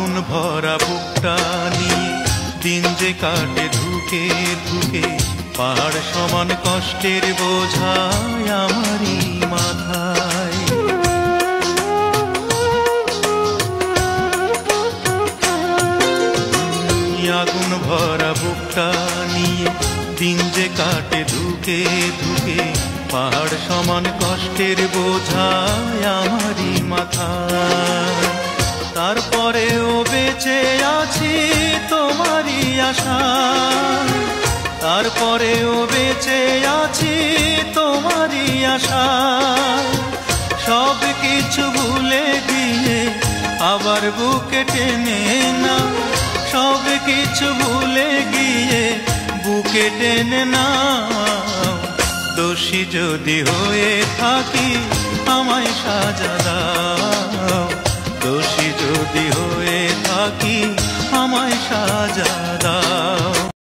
আগুন ভরা বুকটা নিয়ে দিন যে কাটে ধুকে ধুকে, পাহাড় সমান কষ্টের বোঝায় আমারই মাথায়। আগুন ভরা বুকটা নিয়ে দিন যে কাটে ধুকে ধুকে, পাহাড় সমান কষ্টের বোঝায় আমারই মাথায়। তারপরেও বেঁচে আছি তোমারই আশায়, তারপরেও বেঁচে আছি তোমারই আশায়। সব কিছু ভুলে গিয়ে আবার বুকে টেনে না, সব কিছু ভুলে গিয়ে বুকে টেনে না। দোষী যদি হয়ে থাকি আমায় সাজা দাও, দোষী যদি হয়ে থাকি আমায় সাজা দাও।